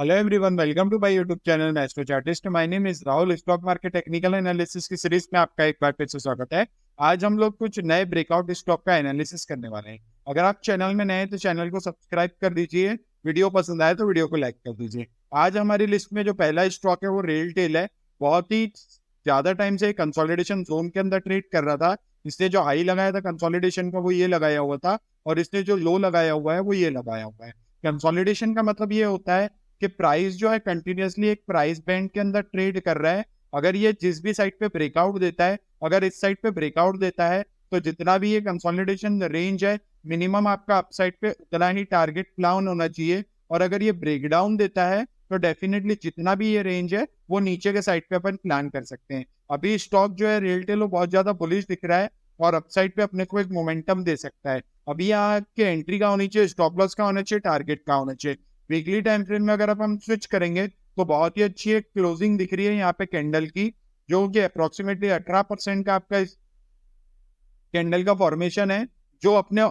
Hello everyone, welcome to my YouTube channel Maestro Chartist. My name is Rahul. Stock market technical analysis की series में आपका एक बार फिर से स्वागत है। आज हम लोग कुछ नए ब्रेकआउट स्टॉक का एनालिसिस करने वाले हैं। अगर आप चैनल में नए हैं तो चैनल को सब्सक्राइब कर दीजिए। वीडियो पसंद आए तो वीडियो को लाइक कर दीजिए। आज हमारी लिस्ट में जो पहला स्टॉक है वो रेलटेल है। बहुत ही ज्यादा टाइम से कंसोलिडेशन जोन के अंदर ट्रेड कर रहा था। इसने जो हाई लगाया था कंसोलिडेशन का वो ये लगाया हुआ था, और इसने जो लो लगाया हुआ है वो ये लगाया हुआ है। कंसोलिडेशन का मतलब ये होता है कि प्राइस जो है कंटिन्यूअसली एक प्राइस बैंड के अंदर ट्रेड कर रहा है। अगर ये जिस भी साइड पे ब्रेकआउट देता है, अगर इस साइड पे ब्रेकआउट देता है तो जितना भी ये कंसोलिडेशन रेंज है, मिनिमम आपका अपसाइड पे उतना ही टारगेट प्लान होना चाहिए। और अगर ये ब्रेकडाउन देता है तो डेफिनेटली जितना भी ये रेंज है वो नीचे के साइड पे अपन प्लान कर सकते हैं। अभी स्टॉक जो है रेलटेल वो बहुत ज्यादा बुलिश दिख रहा है और अपसाइड पे अपने को एक मोमेंटम दे सकता है। अभी यहाँ के एंट्री का होनी चाहिए, स्टॉप लॉस का होना चाहिए, टारगेट का होना चाहिए। वीकली टाइम फ्रेम में अगर अब हम स्विच करेंगे तो बहुत ही अच्छी एक क्लोजिंग दिख रही है यहाँ पे कैंडल की, जो कि अप्रोक्सीमेटली 18% का आपका कैंडल का फॉर्मेशन है, जो अपने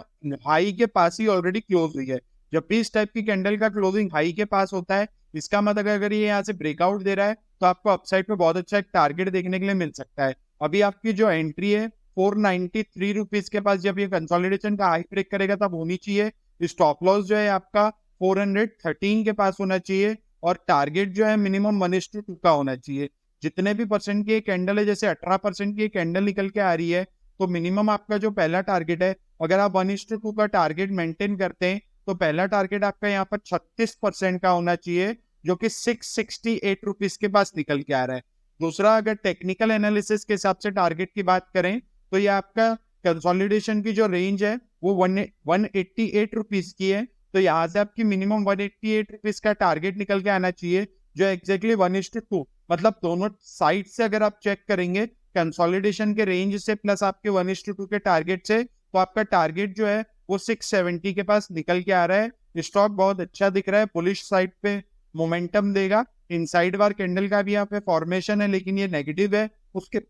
हाई के पास ही ऑलरेडी क्लोज हुई है। जब भी इस टाइप की कैंडल का क्लोजिंग हाई के पास होता है, इसका मतलब अगर ये यहाँ से ब्रेकआउट दे रहा है तो आपको अपसाइड पे बहुत अच्छा एक टारगेट देखने के लिए मिल सकता है। अभी आपकी जो एंट्री है 493 रुपीज के पास, जब ये कंसोलिडेशन का हाई ब्रेक करेगा तब होनी चाहिए। स्टॉप लॉस जो है आपका 413 के पास होना चाहिए, और टारगेट जो है मिनिमम 1:2 का होना चाहिए। जितने भी परसेंट की कैंडल है, जैसे 18% की कैंडल निकल के आ रही है, तो मिनिमम आपका जो पहला टारगेट है, अगर आप 1:2 का टारगेट मेंटेन करते हैं तो पहला टारगेट आपका यहाँ पर 36% का होना चाहिए, जो कि 668 रुपीज के पास निकल के आ रहा है। दूसरा, अगर टेक्निकल एनालिसिस के हिसाब से टारगेट की बात करें तो ये आपका कंसोलिडेशन की जो रेंज है वो 188 रुपीज की है। तो यहाँ से आपकी मिनिमम 188 रुपीज का टारगेट निकल के आना चाहिए, जो एक्जैक्टली 1:2, मतलब दोनों साइड से अगर आप चेक करेंगे कंसोलिडेशन के रेंज से प्लस आपके 1:2 के टारगेट से, तो आपका टारगेट जो है वो 670 के पास निकल के आ रहा है। स्टॉक बहुत अच्छा दिख रहा है, बुलिश साइड पे मोमेंटम देगा। इनसाइड वार कैंडल का भी यहाँ पे फॉर्मेशन है, लेकिन ये नेगेटिव है। उसके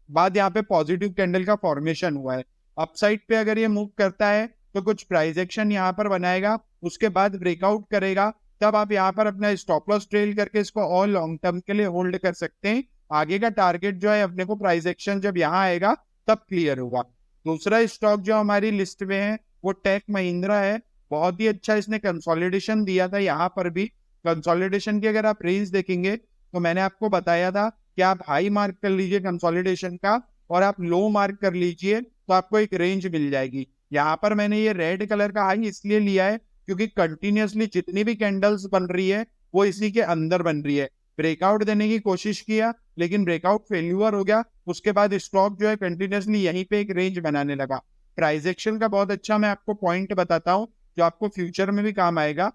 बाद यहाँ पे पॉजिटिव कैंडल का फॉर्मेशन हुआ है। अपसाइड पे अगर ये मूव करता है तो कुछ प्राइस एक्शन यहाँ पर बनाएगा, उसके बाद ब्रेकआउट करेगा, तब आप यहाँ पर अपना स्टॉप लॉस ट्रेल करके इसको और लॉन्ग टर्म के लिए होल्ड कर सकते हैं। आगे का टारगेट जो है अपने को प्राइस एक्शन जब यहाँ आएगा तब क्लियर होगा। दूसरा स्टॉक जो हमारी लिस्ट में है वो टेक महिंद्रा है। बहुत ही अच्छा इसने कंसोलिडेशन दिया था। यहाँ पर भी कंसोलिडेशन की अगर आप रेंज देखेंगे तो मैंने आपको बताया था कि आप हाई मार्क कर लीजिए कंसोलिडेशन का, और आप लो मार्क कर लीजिए तो आपको एक रेंज मिल जाएगी। यहाँ पर मैंने ये रेड कलर का हाई इसलिए लिया है क्योंकि कंटिन्यूअसली जितनी भी कैंडल्स बन रही है वो इसी के अंदर बन रही है। ब्रेकआउट देने की कोशिश किया लेकिन ब्रेकआउट फेल्यूर हो गया। उसके बाद स्टॉक जो है कंटिन्यूअसली यहीं पे एक रेंज बनाने लगा। प्राइस एक्शन का बहुत अच्छा मैं आपको पॉइंट बताता हूँ जो आपको फ्यूचर में भी काम आएगा।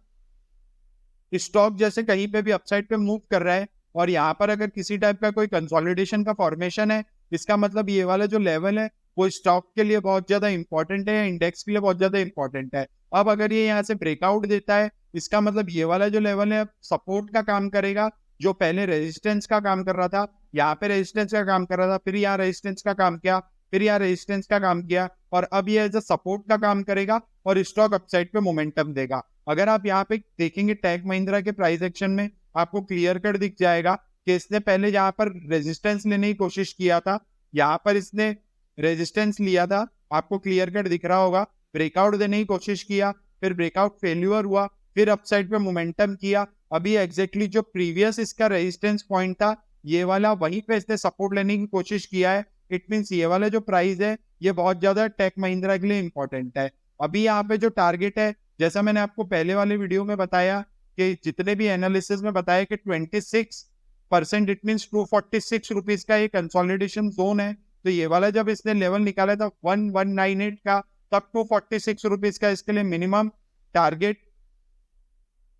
स्टॉक जैसे कहीं पे भी अपसाइड पे मूव कर रहा है और यहाँ पर अगर किसी टाइप का कोई कंसोलिडेशन का फॉर्मेशन है, इसका मतलब ये वाला जो लेवल है वो स्टॉक के लिए बहुत ज्यादा इंपॉर्टेंट है, इंडेक्स के लिए बहुत ज्यादा इंपॉर्टेंट है। अब अगर ये यहाँ से ब्रेकआउट देता है, इसका मतलब ये वाला जो लेवल है सपोर्ट का काम करेगा। जो पहले रेजिस्टेंस का काम कर रहा था, यहाँ पे रेजिस्टेंस का काम कर रहा था, फिर यहाँ रेजिस्टेंस का काम किया, फिर यहाँ रेजिस्टेंस का काम किया, और अब ये एज अ सपोर्ट का काम करेगा और स्टॉक अपसाइड पे मोमेंटम देगा। अगर आप यहाँ पे देखेंगे टेक महिंद्रा के प्राइस एक्शन में आपको क्लियर कट दिख जाएगा कि इसने पहले यहाँ पर रेजिस्टेंस लेने की कोशिश किया था, यहाँ पर इसने रेजिस्टेंस लिया था, आपको क्लियर कट दिख रहा होगा। ब्रेकआउट देने की कोशिश किया, फिर ब्रेकआउट फेल्यूर हुआ, फिर अपसाइड पे मोमेंटम किया। अभी एग्जैक्टली जो प्रीवियस इसका रेजिस्टेंस पॉइंट था ये वाला, वहीं पे इसने सपोर्ट लेने की कोशिश किया है। इट मीन्स ये वाला जो प्राइस है ये बहुत ज्यादा टेक महिंद्रा के लिए इंपॉर्टेंट है। अभी यहाँ पे जो टारगेट है, जैसा मैंने आपको पहले वाले वीडियो में बताया कि जितने भी एनालिसिस में बताया कि 26%, इट मीन 246 रुपीज का ये कंसोलिडेशन जोन है। तो ये वाला जब इसने लेवल निकाला था 1198 का, तब 246 रुपीज का इसके लिए मिनिमम टारगेट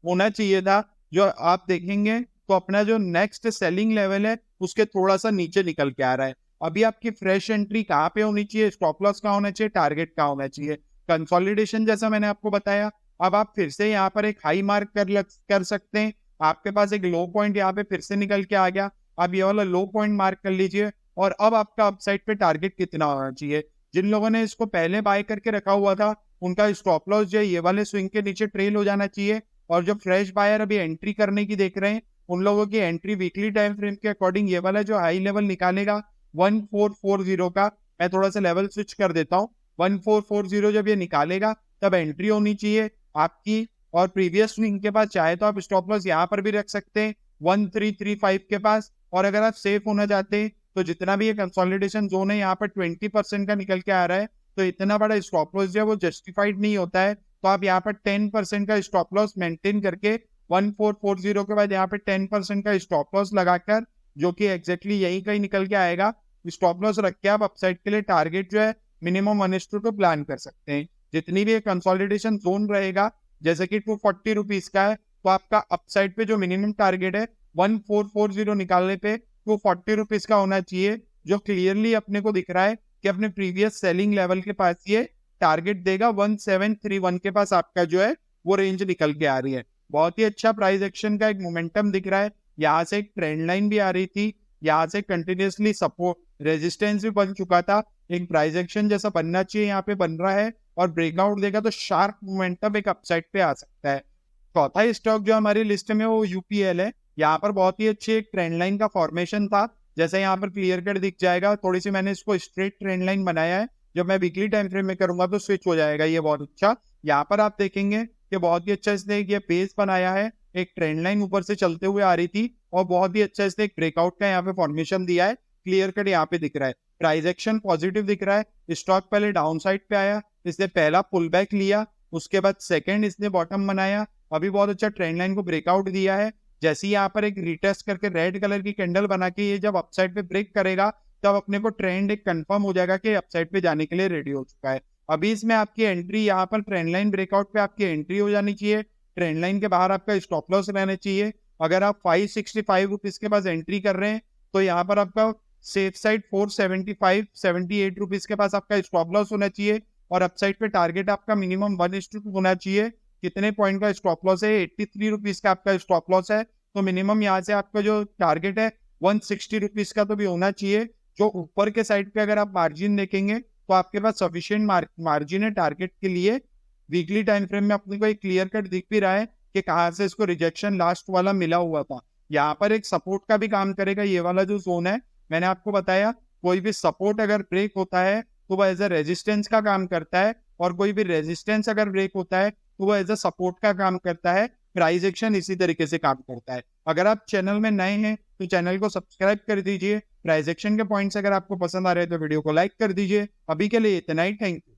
होना चाहिए था। जो आप देखेंगे तो अपना जो नेक्स्ट सेलिंग लेवल है उसके थोड़ा सा नीचे निकल के आ रहा है। अभी आपकी फ्रेश एंट्री कहाँ पे होनी चाहिए, स्टॉप लॉस का होना चाहिए, टारगेट का होना चाहिए। कंसोलिडेशन जैसा मैंने आपको बताया, अब आप फिर से यहाँ पर एक हाई मार्क कर सकते हैं। आपके पास एक लो पॉइंट यहाँ पे फिर से निकल के आ गया, अब ये वाला लो पॉइंट मार्क कर लीजिए। और अब आपका अपसाइड पे टारगेट कितना होना चाहिए। जिन लोगों ने इसको पहले बाय करके रखा हुआ था उनका स्टॉप लॉस जो है ये वाले स्विंग के नीचे ट्रेल हो जाना चाहिए, और जो फ्रेश बायर अभी एंट्री करने की देख रहे हैं उन लोगों की एंट्री वीकली टाइम फ्रेम के अकॉर्डिंग ये वाला जो हाई लेवल निकालेगा 1440 का, मैं थोड़ा सा लेवल स्विच कर देता हूँ, 1440 जब ये निकालेगा तब एंट्री होनी चाहिए आपकी। और प्रीवियस स्विंग के पास चाहे तो आप स्टॉप लॉस यहाँ पर भी रख सकते हैं 1335 के पास। और अगर आप सेफ होना चाहते हैं तो जितना भी ये कंसोलिडेशन जोन है यहाँ पर 20% का निकल के आ रहा है, तो इतना बड़ा स्टॉप लॉस जो है वो जस्टिफाइड नहीं होता है। तो आप यहाँ पर 10% का स्टॉप लॉस मेंटेन करके 1440 के बाद यहाँ पे 10% का स्टॉप लॉस लगाकर, जो कि एग्जैक्टली यही कहीं निकल के आएगा, स्टॉप लॉस रख के आप अपसाइड के लिए टारगेट जो है मिनिमम 1:2 तो प्लान कर सकते हैं। जितनी भी कंसोलिडेशन जोन रहेगा जैसे कि 240 रुपीज का है, तो आपका अपसाइड पे जो मिनिमम टारगेट है 1440 निकालने पे 240 रुपीज का होना चाहिए, जो क्लियरली अपने को दिख रहा है कि अपने प्रीवियस सेलिंग लेवल के पास ये टारगेट देगा 1731 के पास आपका जो है वो रेंज निकल के आ रही है। बहुत ही अच्छा प्राइस एक्शन का एक मोमेंटम दिख रहा है। यहाँ से एक ट्रेंड लाइन भी आ रही थी, यहाँ से कंटिन्यूसली सपोर्ट रेजिस्टेंस भी बन चुका था, एक प्राइस एक्शन जैसा बनना चाहिए यहाँ पे बन रहा है, और ब्रेकआउट देगा तो शार्प मोमेंटम एक अपसाइड पे आ सकता है। चौथा स्टॉक जो हमारी लिस्ट में वो यूपीएल है। यहाँ पर बहुत ही अच्छी एक ट्रेंड लाइन का फॉर्मेशन था, जैसे यहाँ पर क्लियर कट दिख जाएगा। थोड़ी सी मैंने इसको स्ट्रेट ट्रेंड लाइन बनाया है, जब मैं वीकली टाइम फ्रेम में करूंगा तो स्विच हो जाएगा ये बहुत अच्छा। यहाँ पर आप देखेंगे कि बहुत ही अच्छा इसने ये बेस बनाया है, एक ट्रेंड लाइन ऊपर से चलते हुए आ रही थी और बहुत ही अच्छा इसने एक ब्रेकआउट का यहाँ पे फॉर्मेशन दिया है, क्लियर कट यहाँ पे दिख रहा है। प्राइस एक्शन पॉजिटिव दिख रहा है। स्टॉक पहले डाउन साइड पे आया, इसने पहला पुल बैक लिया, उसके बाद सेकंड इसने बॉटम बनाया, अभी बहुत अच्छा ट्रेंड लाइन को ब्रेकआउट दिया है। जैसे यहाँ पर एक रिटेस्ट करके रेड कलर की कैंडल बना के ये जब अपसाइड पे ब्रेक करेगा तब अपने को ट्रेंड एक कंफर्म हो जाएगा कि अपसाइड पे जाने के लिए रेडी हो चुका है। अभी इसमें आपकी एंट्री यहाँ पर ट्रेंड लाइन ब्रेकआउट पे आपकी एंट्री हो जानी चाहिए, ट्रेंड लाइन के बाहर आपका स्टॉप लॉस रहना चाहिए। अगर आप 565 रुपीज के पास एंट्री कर रहे हैं तो यहाँ पर आपका सेफ साइड 475-78 रुपीज के पास आपका स्टॉप लॉस होना चाहिए, और अपसाइड पे टारगेट आपका मिनिमम 1:2 होना चाहिए। कितने पॉइंट का स्टॉप लॉस है? 83 रुपीज का आपका स्टॉप लॉस है, तो मिनिमम यहाँ से आपका जो टारगेट है 160 रुपीज का तो भी होना चाहिए। जो ऊपर के साइड पे अगर आप मार्जिन देखेंगे तो आपके पास सफिशिएंट मार्जिन है टारगेट के लिए। वीकली टाइम फ्रेम में अपने को एक क्लियर कट दिख भी रहा है कि कहाँ से इसको रिजेक्शन लास्ट वाला मिला हुआ था। यहाँ पर एक सपोर्ट का भी काम करेगा ये वाला जो जोन है। मैंने आपको बताया कोई भी सपोर्ट अगर ब्रेक होता है तो वह एज अ रेजिस्टेंस का काम करता है, और कोई भी रेजिस्टेंस अगर ब्रेक होता है तो वह एज अ सपोर्ट का काम करता है। प्राइस एक्शन इसी तरीके से काम करता है। अगर आप चैनल में नए हैं तो चैनल को सब्सक्राइब कर दीजिए। प्राइस एक्शन के पॉइंट्स अगर आपको पसंद आ रहे हैं तो वीडियो को लाइक कर दीजिए। अभी के लिए इतना ही, थैंक यू।